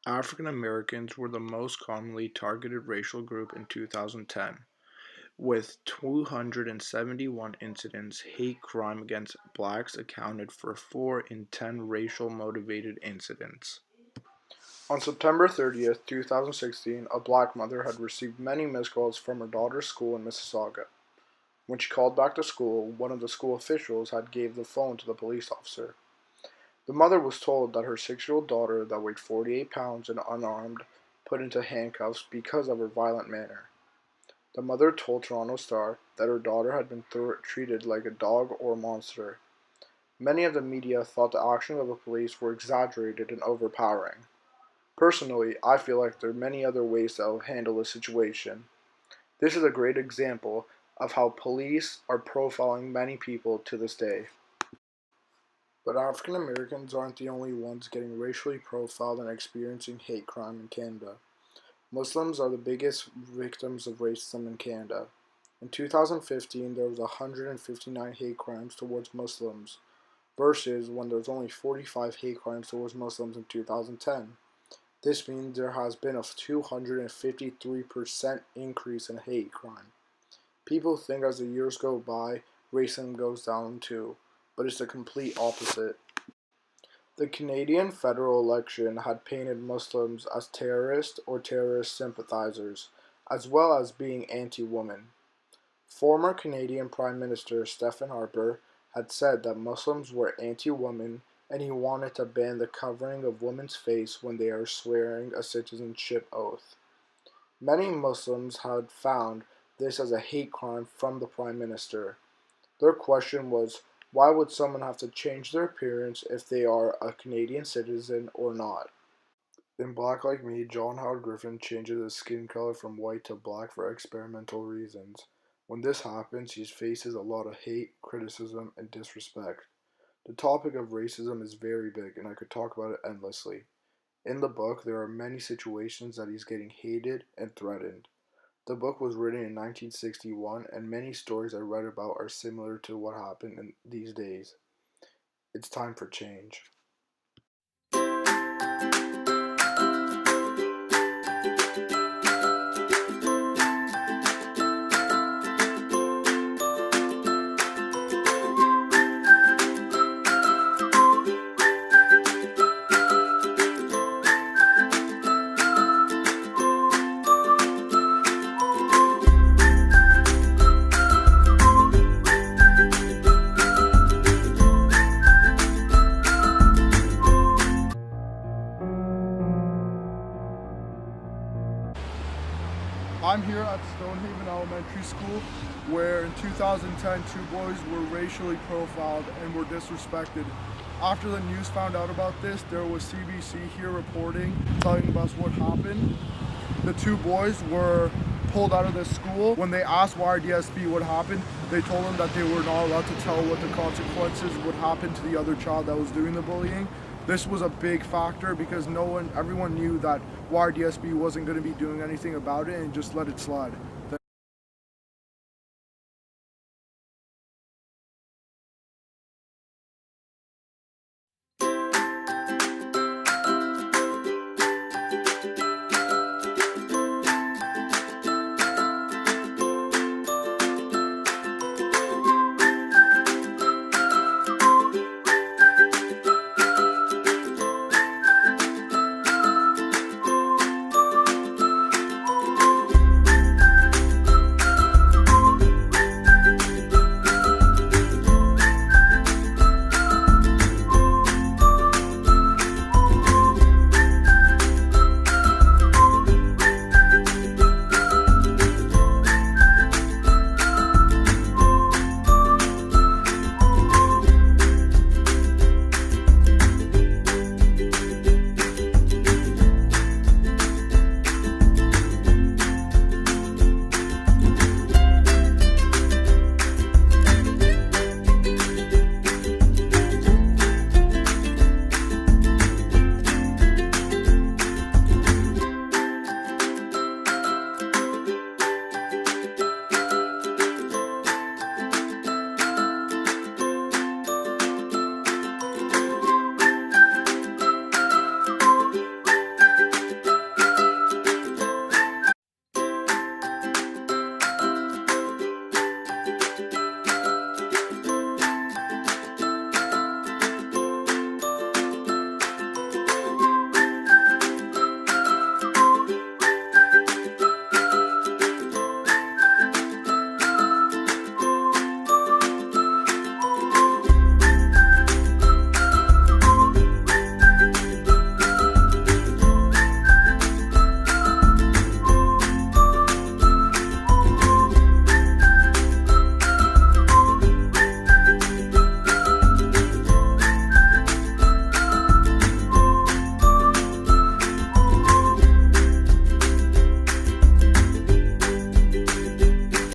African Americans were the most commonly targeted racial group in 2010, with 271 incidents. Hate crime against blacks accounted for 4 in 10 racial motivated incidents. On September 30th, 2016, a black mother had received many missed calls from her daughter's school in Mississauga. When she called back to school, one of the school officials had gave the phone to the police officer. The mother was told that her 6-year-old daughter that weighed 48 pounds and unarmed put into handcuffs because of her violent manner. The mother told Toronto Star that her daughter had been treated like a dog or a monster. Many of the media thought the actions of the police were exaggerated and overpowering. Personally, I feel like there are many other ways to handle the situation. This is a great example of how police are profiling many people to this day. But African Americans aren't the only ones getting racially profiled and experiencing hate crime in Canada. Muslims are the biggest victims of racism in Canada. In 2015, there was 159 hate crimes towards Muslims, versus when there was only 45 hate crimes towards Muslims in 2010. This means there has been a 253% increase in hate crime. People think as the years go by, racism goes down too, but it's the complete opposite. The Canadian federal election had painted Muslims as terrorists or terrorist sympathizers, as well as being anti-women. Former Canadian Prime Minister Stephen Harper had said that Muslims were anti-women and he wanted to ban the covering of women's face when they are swearing a citizenship oath. Many Muslims had found this as a hate crime from the Prime Minister. Their question was, why would someone have to change their appearance if they are a Canadian citizen or not? In Black Like Me, John Howard Griffin changes his skin color from white to black for experimental reasons. When this happens, he faces a lot of hate, criticism, and disrespect. The topic of racism is very big, and I could talk about it endlessly. In the book, there are many situations that he's getting hated and threatened. The book was written in 1961, and many stories I read about are similar to what happened in these days. It's time for change. I'm here at Stonehaven Elementary School, where in 2010 two boys were racially profiled and were disrespected. After the news found out about this, there was CBC here reporting, telling us what happened. The two boys were pulled out of the school. When they asked YRDSB what happened, they told them that they were not allowed to tell what the consequences would happen to the other child that was doing the bullying. This was a big factor because everyone knew that YRDSB wasn't going to be doing anything about it and just let it slide.